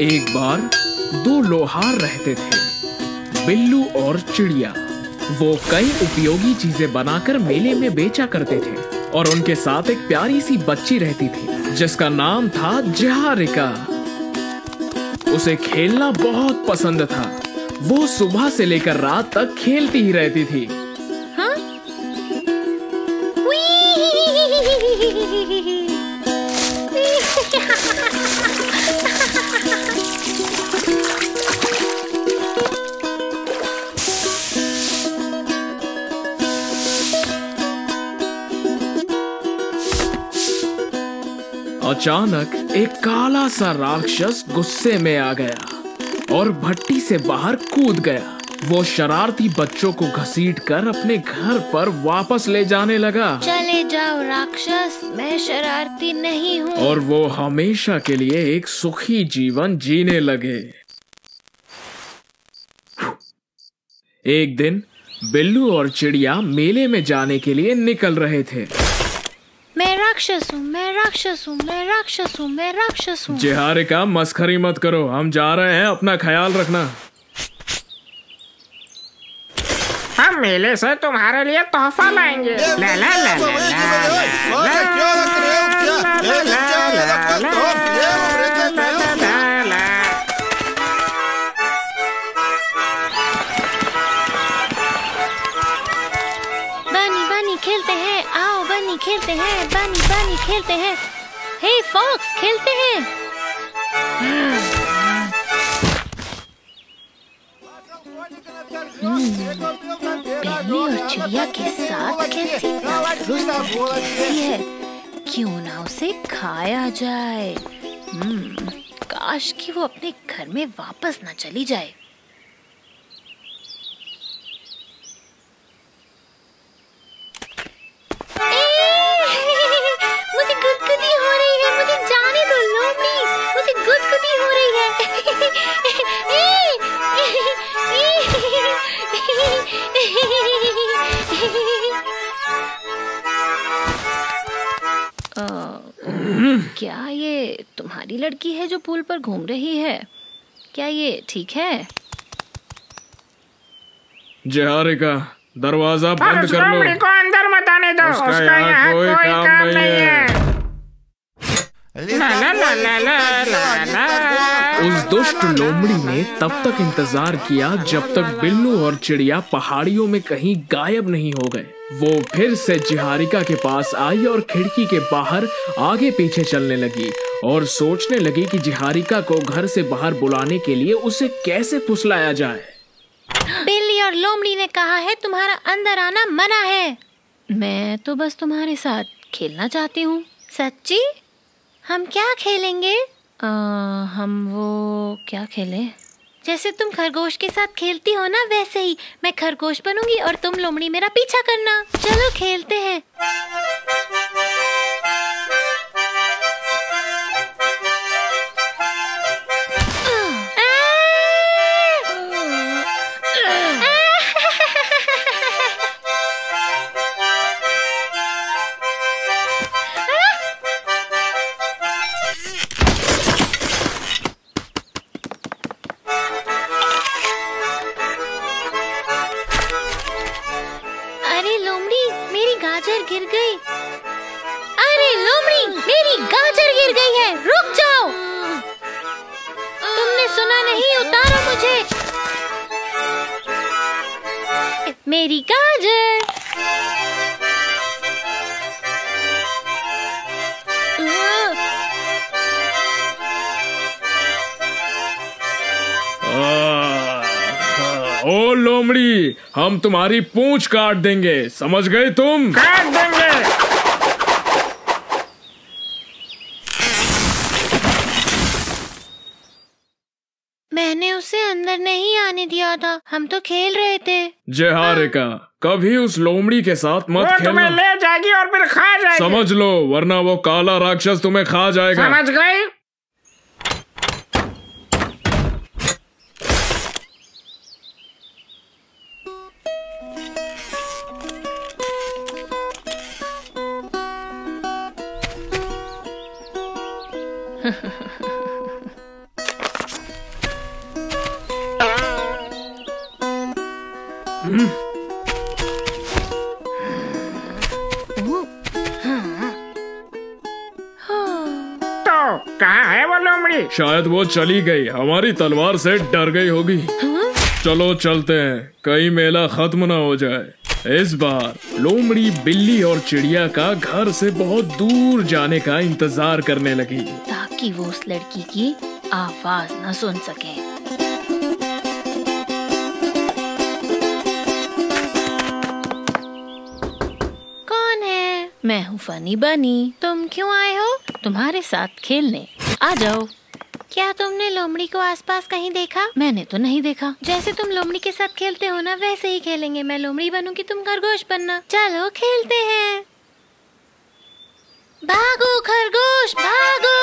एक बार दो लोहार रहते थे, बिल्लू और चिड़िया। वो कई उपयोगी चीजें बनाकर मेले में बेचा करते थे और उनके साथ एक प्यारी सी बच्ची रहती थी जिसका नाम था जहारिका। उसे खेलना बहुत पसंद था। वो सुबह से लेकर रात तक खेलती ही रहती थी। हाँ? अचानक एक काला सा राक्षस गुस्से में आ गया और भट्टी से बाहर कूद गया। वो शरारती बच्चों को घसीटकर अपने घर पर वापस ले जाने लगा। चले जाओ राक्षस, मैं शरारती नहीं हूँ। और वो हमेशा के लिए एक सुखी जीवन जीने लगे। एक दिन बिल्लू और चिड़िया मेले में जाने के लिए निकल रहे थे। मैं राक्षस हूँ, मैं राक्षस हूँ, मैं राक्षस हूँ, मैं राक्षस हूँ। जहारिका मस्खरी मत करो, हम जा रहे हैं, अपना ख्याल रखना। हम मेले से तुम्हारे लिए तोहफा लाएंगे। ला ला ला ला ला। बनी बनी खेलते हैं, आओ बनी खेलते हैं, बनी बनी खेलते हैं। हे फॉक्स, खेलते हैं। बिल्ली और चिड़िया के साथ कैसी तंदुरुस्ती है, क्यों ना उसे खाया जाए। काश कि वो अपने घर में वापस ना चली जाए। मुझे गुदगुदी हो रही है, मुझे जाने दो लोमड़ी, मुझे गुदगुदी हो रही है। क्या ये तुम्हारी लड़की है जो पुल पर घूम रही है? क्या ये ठीक है? जहारिका, दरवाजा बंद कर लो। को अंदर मत आने दो, उसका यहाँ कोई काम नहीं है। ला ला ला ला ला ला ला। उस दुष्ट लोमड़ी ने तब तक इंतजार किया जब तक बिल्लू और चिड़िया पहाड़ियों में कहीं गायब नहीं हो गए। वो फिर से जहारिका के पास आई और खिड़की के बाहर आगे पीछे चलने लगी और सोचने लगी कि जहारिका को घर से बाहर बुलाने के लिए उसे कैसे फुसलाया जाए। बिल्ली और लोमड़ी ने कहा है तुम्हारा अंदर आना मना है। मैं तो बस तुम्हारे साथ खेलना चाहती हूँ। सच्ची? हम क्या खेलेंगे? हम वो क्या खेलें? जैसे तुम खरगोश के साथ खेलती हो ना, वैसे ही मैं खरगोश बनूंगी और तुम लोमड़ी मेरा पीछा करना। चलो खेलते हैं। गाजर गिर गई। अरे लोमड़ी, मेरी गाजर गिर गई है, रुक जाओ। तुमने सुना नहीं? उतारो मुझे। मेरी गाजर। ओ लोमड़ी, हम तुम्हारी पूंछ काट देंगे, समझ गए तुम? काट देंगे। मैंने उसे अंदर नहीं आने दिया था, हम तो खेल रहे थे। जहारिका, कभी उस लोमड़ी के साथ मत खेलना। तुम्हें ले जाएगी और फिर खा जाएगी। समझ लो, वरना वो काला राक्षस तुम्हें खा जाएगा। समझ गई? तो कहाँ है वो लोमड़ी? शायद वो चली गई, हमारी तलवार से डर गई होगी। चलो चलते हैं, कहीं मेला खत्म ना हो जाए। इस बार लोमड़ी बिल्ली और चिड़िया का घर से बहुत दूर जाने का इंतजार करने लगी, ताकि वो उस लड़की की आवाज न सुन सके। कौन है? मैं हूँ फनी बनी। तुम क्यों आए हो? तुम्हारे साथ खेलने। आ जाओ। क्या तुमने लोमड़ी को आसपास कहीं देखा? मैंने तो नहीं देखा। जैसे तुम लोमड़ी के साथ खेलते हो ना, वैसे ही खेलेंगे। मैं लोमड़ी बनूंगी, तुम खरगोश बनना। चलो खेलते हैं। भागो खरगोश भागो।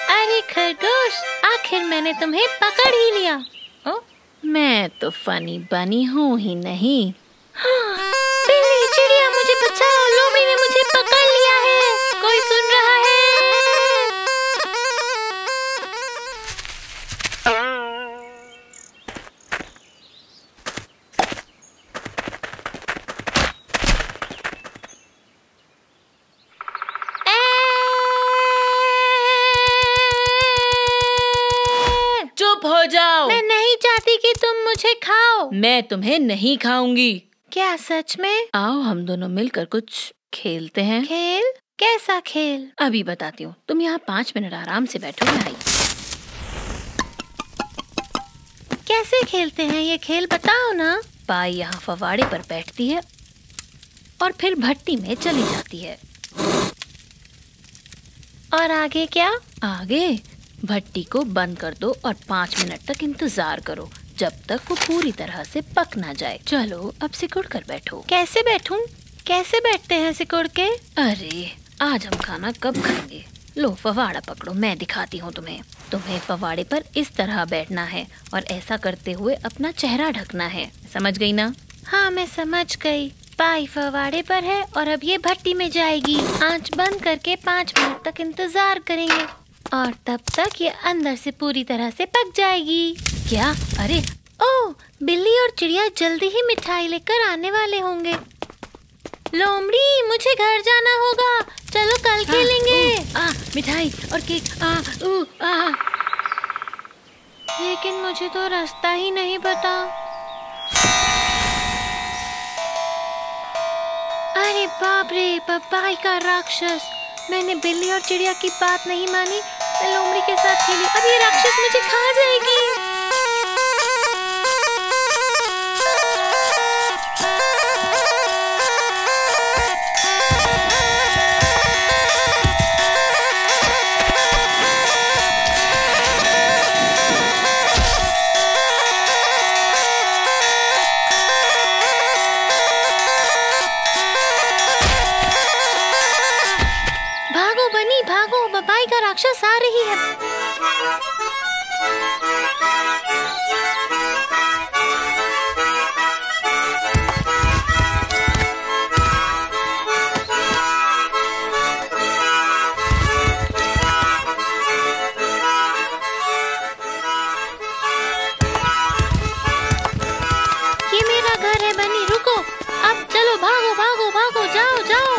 अरे खरगोश, आखिर मैंने तुम्हें पकड़ ही लिया। ओ, मैं तो फनी बनी हूँ ही नहीं। बिल्ली चिड़िया मुझे बचाओ, लोमड़ी ने मुझे पकड़ लिया है। कोई सुन रहा है? चुप हो जाओ। मैं नहीं चाहती कि तुम मुझे खाओ। मैं तुम्हें नहीं खाऊंगी। क्या सच में? आओ हम दोनों मिलकर कुछ खेलते हैं। खेल? कैसा खेल? अभी बताती हूँ। तुम यहाँ 5 मिनट आराम से बैठो। भाई कैसे खेलते हैं ये खेल, बताओ ना। पाई यहाँ फवाड़े पर बैठती है और फिर भट्टी में चली जाती है। और आगे क्या? आगे भट्टी को बंद कर दो और 5 मिनट तक इंतजार करो, जब तक वो पूरी तरह से पक ना जाए। चलो अब सिकुड़ कर बैठो। कैसे बैठूं? कैसे बैठते हैं सिकुड़ के? अरे आज हम खाना कब खाएंगे? लो फवाड़ा पकड़ो, मैं दिखाती हूँ तुम्हें। तुम्हें फवाड़े पर इस तरह बैठना है और ऐसा करते हुए अपना चेहरा ढकना है। समझ गई ना? हाँ मैं समझ गई। पाई फवाड़े पर है और अब ये भट्टी में जाएगी। आंच बंद करके 5 मिनट तक इंतजार करेंगे और तब तक ये अंदर से पूरी तरह से पक जाएगी। क्या? अरे ओह, बिल्ली और चिड़िया जल्दी ही मिठाई लेकर आने वाले होंगे। लोमड़ी मुझे घर जाना होगा, चलो कल खेलेंगे। मिठाई और केक। लेकिन मुझे तो रास्ता ही नहीं पता। अरे बाप रे, पपाई का राक्षस। मैंने बिल्ली और चिड़िया की बात नहीं मानी, मैं लोमड़ी के साथ खेली। अब ये राक्षस मुझे खा जाएगी। भागो, बपाई का राक्षस आ रही है। ये मेरा घर है बनी, रुको। अब चलो भागो भागो भागो, जाओ जाओ।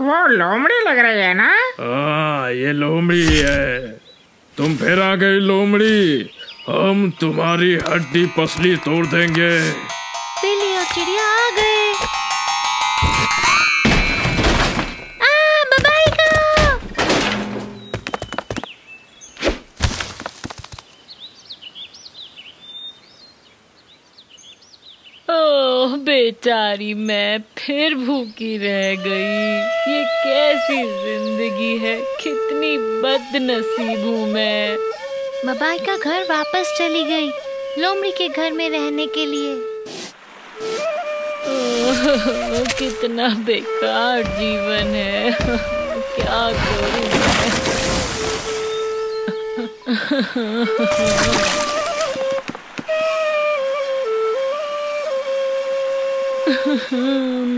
वो लोमड़ी लग रही है ना? ये लोमड़ी है। तुम फिर आ गई लोमड़ी, हम तुम्हारी हड्डी पसली तोड़ देंगे। बिल्ली और चिड़िया आ गए। बबाई का। ओह बेचारी, मैं फिर भूखी रह गई। ये कैसी जिंदगी है, कितनी बदनसीब हूँ मैं। बबाई का घर वापस चली गई लोमड़ी के घर में रहने के लिए। ओह, कितना बेकार जीवन है। क्या करूं मैं?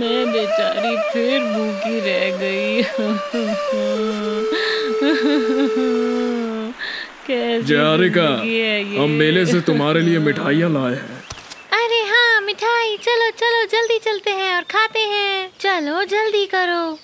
मैं बेचारी फिर भूखी रह गई। कैसी जारिका, जिंदगी है ये? हम मेले से तुम्हारे लिए मिठाइयाँ लाए हैं। अरे हाँ, मिठाई। चलो चलो जल्दी चलते हैं और खाते हैं। चलो जल्दी करो।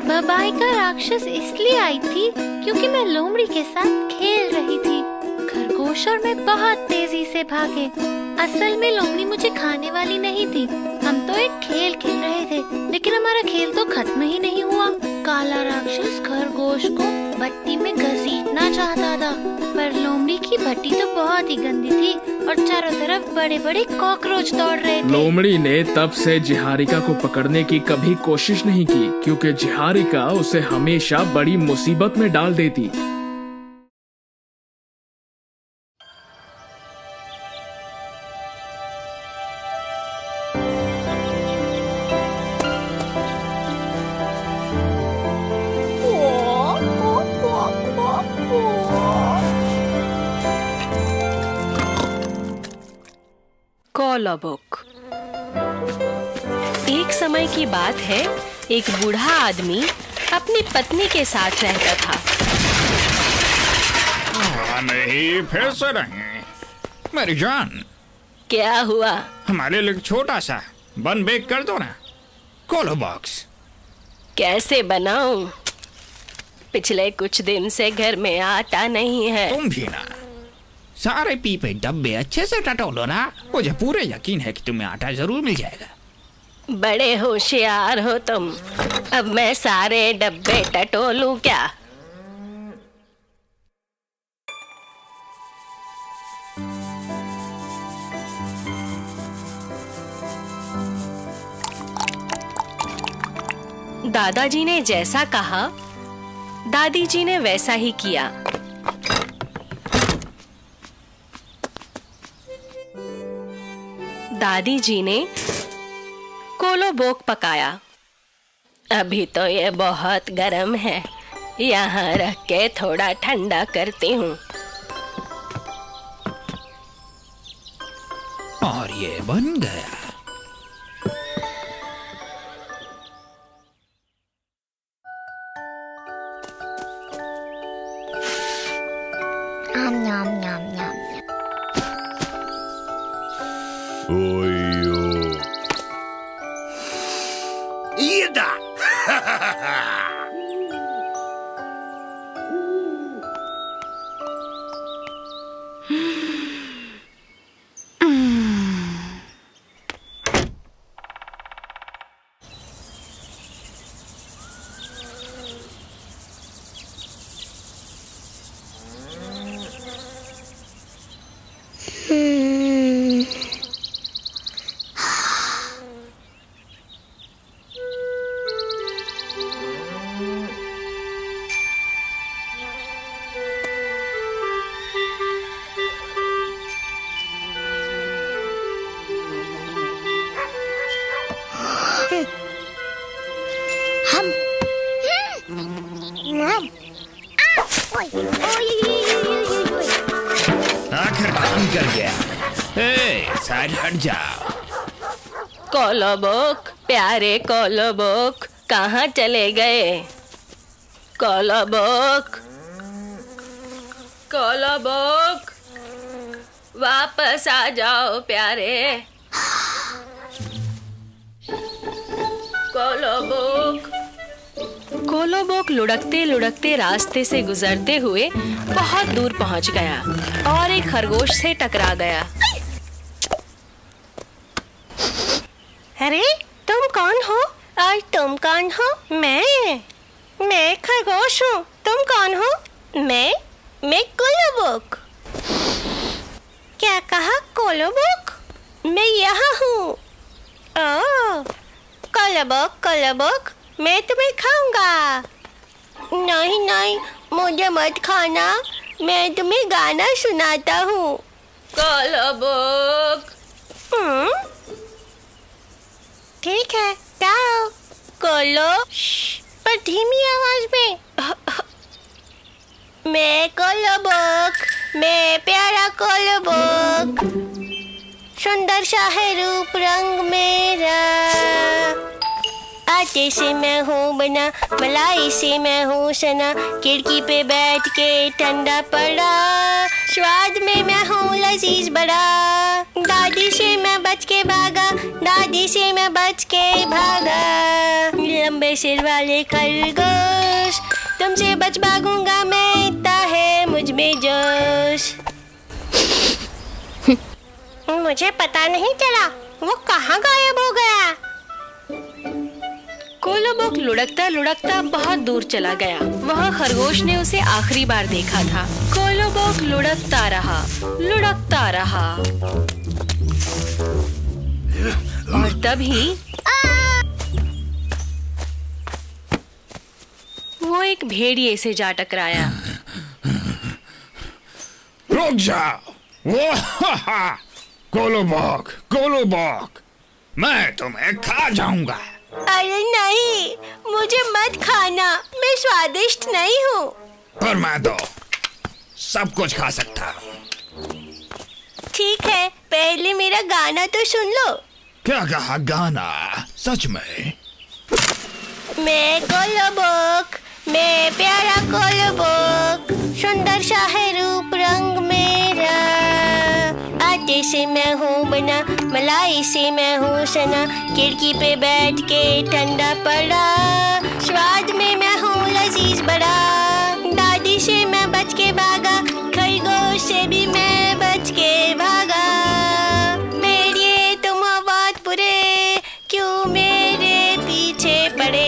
बबाई का राक्षस इसलिए आई थी क्योंकि मैं लोमड़ी के साथ खेल रही थी। खरगोश और मैं बहुत तेजी से भागे। असल में लोमड़ी मुझे खाने वाली नहीं थी। हम तो एक खेल खेल रहे थे, लेकिन हमारा खेल तो खत्म ही नहीं हुआ। काला राक्षस खरगोश को भट्टी में घसीटना चाहता था, पर लोमड़ी की भट्टी तो बहुत ही गंदी थी और चारों तरफ बड़े बड़े कॉकरोच दौड़ रहे थे। लोमड़ी ने तब से जिहारिका को पकड़ने की कभी कोशिश नहीं की, क्योंकि जिहारिका उसे हमेशा बड़ी मुसीबत में डाल देती। कोलोबोक। एक समय की बात है, एक बूढ़ा आदमी अपनी पत्नी के साथ रहता था। नहीं, फिर से नहीं मेरी जान। क्या हुआ? हमारे लिए छोटा सा बन बेक कर दो ना, कोलोबॉक्स। कैसे बनाऊं? पिछले कुछ दिन से घर में आटा नहीं है। तुम भी ना, सारे पीपे डब्बे अच्छे से टटोलो ना। मुझे पूरे यकीन है कि तुम्हें आटा जरूर मिल जाएगा। बड़े होशियार हो तुम। अब मैं सारे डब्बे टटोलूं क्या? दादाजी ने जैसा कहा, दादी जी ने वैसा ही किया। दादी जी ने कोलोबोक पकाया। अभी तो ये बहुत गर्म है, यहाँ रख के थोड़ा ठंडा करती हूँ। और ये बन गया। आखिर काम कर गया। साइड हट जाओ। कोलोबोक, प्यारे कोलोबोक, कहाँ चले गए? कोलोबोक, कोलोबोक, वापस आ जाओ प्यारे। कोलोबोक। कोलोबोक लुढ़कते लुढ़कते रास्ते से गुजरते हुए बहुत दूर पहुंच गया और एक खरगोश से टकरा गया। अरे तुम कौन हो? और तुम कौन हो? मैं खरगोश हूँ। तुम कौन हो? मैं कोलोबोक। क्या कहा कोलोबोक? मैं यहाँ हूँ। ओह कोलोबोक, कोलोबोक, मैं तुम्हें खाऊंगा। नहीं नहीं, मुझे मत खाना, मैं तुम्हें गाना सुनाता हूँ। कोलोबोक। ठीक है, गाओ। कोलो, पर धीमी आवाज में। मैं कोलोबोक, मैं प्यारा कोलोबोक, सुंदर सा है रूप रंग मेरा। आटे से मैं हूँ बना, मलाई से मैं हूँ सना, खिड़की पे बैठ के ठंडा पड़ा, स्वाद में मैं हूँ लजीज बड़ा। दादी से मैं बच के भागा, दादी से मैं बच के भागा, लंबे सिर वाले खरगोश, तुमसे बच भागूंगा मैं, इतना है मुझ में जोश। मुझे पता नहीं चला वो कहाँ गायब हो गया। कोलोबोक लुढ़कता लुढ़कता बहुत दूर चला गया। वह खरगोश ने उसे आखिरी बार देखा था। कोलोबोक लुढ़कता रहा, लुढ़कता रहा, और तभी वो एक भेड़िए से जा टकराया। रुक जाओ। कोलोबोक, कोलोबोक, मैं तुम्हें खा जाऊंगा। अरे नहीं, मुझे मत खाना, मैं स्वादिष्ट नहीं हूँ। पर मैं तो सब कुछ खा सकता हूँ। ठीक है, पहले मेरा गाना तो सुन लो। क्या कहा गाना? सच में? मैं कोलोबोक, मैं प्यारा कोलोबोक, सुंदर सा है रूप रंग मेरा। आटे से मैं हूँ बना, मलाई से मैं हूँ सना, खिड़की पे बैठ के ठंडा पड़ा, स्वाद में मैं हूँ लजीज बड़ा। दादी से मैं बच के भागा, खरगोश से भी मैं बच के भागा। भेड़िए तुम हो बहुत बुरे, क्यों मेरे पीछे पड़े।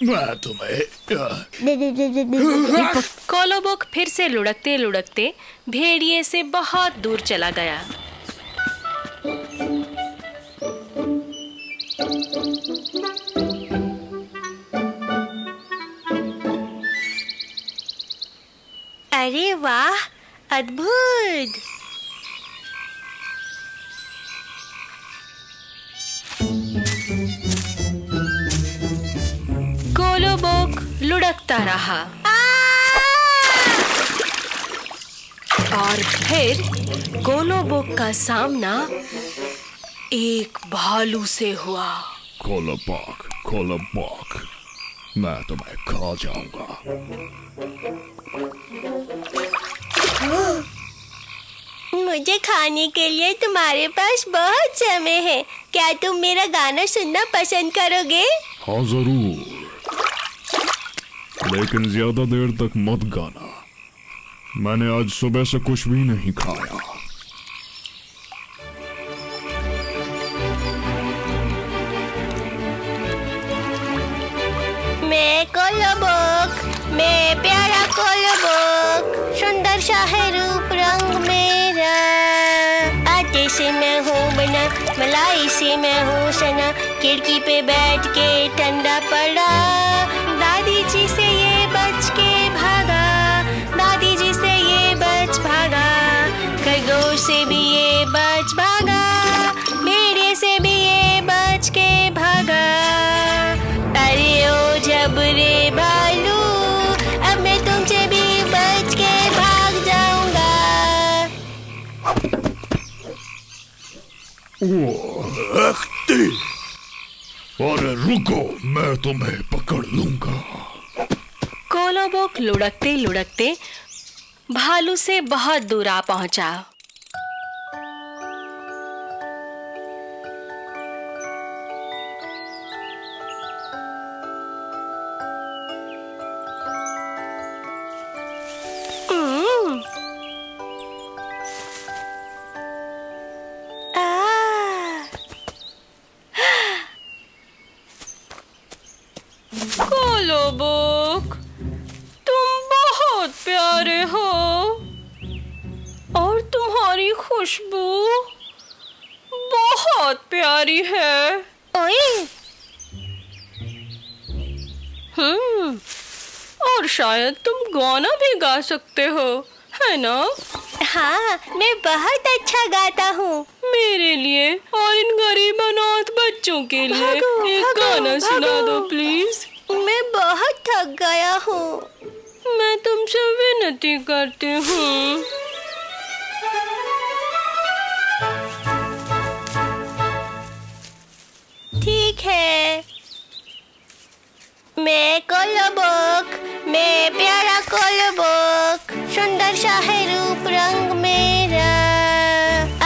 मैं तुम्हें कोलोबोक फिर से लुढ़कते लुढ़कते भेड़िए से बहुत दूर चला गया। अरे वाह, अद्भुत। कोलोबोक लुढ़कता रहा और फिर कोलोबोक का सामना एक भालू से हुआ। कोलोबोक, कोलोबोक, मैं तुम्हें खा जाऊंगा। मुझे खाने के लिए तुम्हारे पास बहुत समय है, क्या तुम मेरा गाना सुनना पसंद करोगे? हाँ जरूर, लेकिन ज्यादा देर तक मत गाना, मैंने आज सुबह से कुछ भी नहीं खाया। मैं कोलोबोक, मैं प्यारा कोलोबोक, सुंदर सा है रूप रंग मेरा। आटे से मैं हूँ बना, मलाई से मैं हूँ सना, खिड़की पे बैठ के ठंडा पड़ा, दादी जी से ये बच के भागा, दादी जी से ये बच भागा, खरगोश से भी ये बच भागा, भेड़िए से भी ये बच के भागा। अरे ओ जबरे भालू, अब मैं तुमसे भी बच के भाग जाऊंगा। अरे रुको, मैं तुम्हें पकड़ लूंगा। कोलोबोक लुढ़कते लुढ़कते भालू से बहुत दूर आ पहुंचा। कोलोबोक, तुम बहुत प्यारे हो और तुम्हारी खुशबू बहुत प्यारी है। ओए, और शायद तुम गाना भी गा सकते हो, है ना? हाँ, मैं बहुत अच्छा गाता हूँ। मेरे लिए और इन गरीब अनाथ बच्चों के लिए एक गाना सुना दो प्लीज। मैं बहुत थक गया हूँ। मैं तुमसे विनती करती हूँ। ठीक है। मैं कोलबोक, मैं प्यारा कोलबोक, सुंदर सा है रूप रंग मेरा।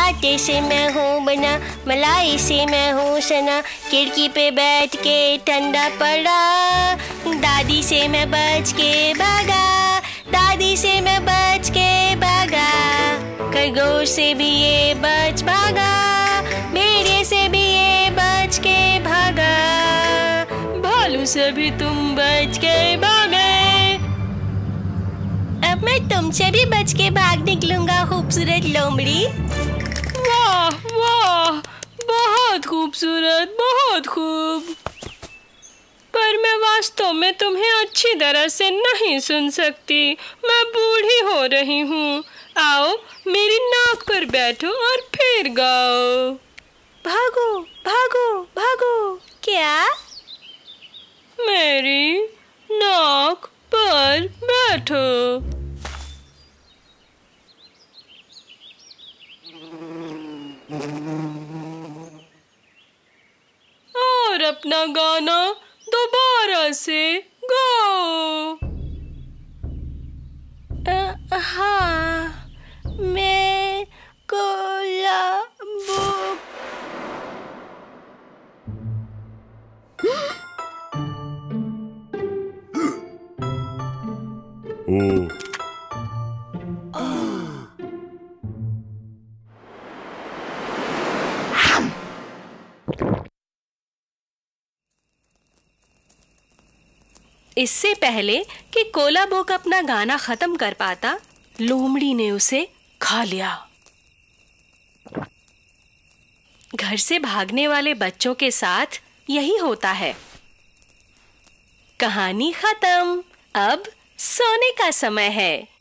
आटे से मैं हूँ बना, मलाई से मैं हूँ सना, खिड़की पे बैठ के ठंडा पड़ा। दादी से मैं बच के भागा, दादी से मैं बच के भागा। खरगोश से भी ये बच भागा, भेड़िए से भी ये बच के भागा। भालू से भी तुम बच के भागे। अब मैं तुमसे भी बच के भाग निकलूंगा खूबसूरत लोमड़ी। वाह वाह, बहुत खूबसूरत, बहुत खूब। पर मैं वास्तव में तुम्हें अच्छी तरह से नहीं सुन सकती, मैं बूढ़ी हो रही हूँ। आओ मेरी नाक पर बैठो और फिर गाओ। भागो भागो भागो। क्या? मेरी नाक पर बैठो। और अपना गाना दोबारा से गाओ। हाँ, मैं कोलबोक। इससे पहले कि कोलाबोक अपना गाना खत्म कर पाता, लोमड़ी ने उसे खा लिया। घर से भागने वाले बच्चों के साथ यही होता है। कहानी खत्म। अब सोने का समय है।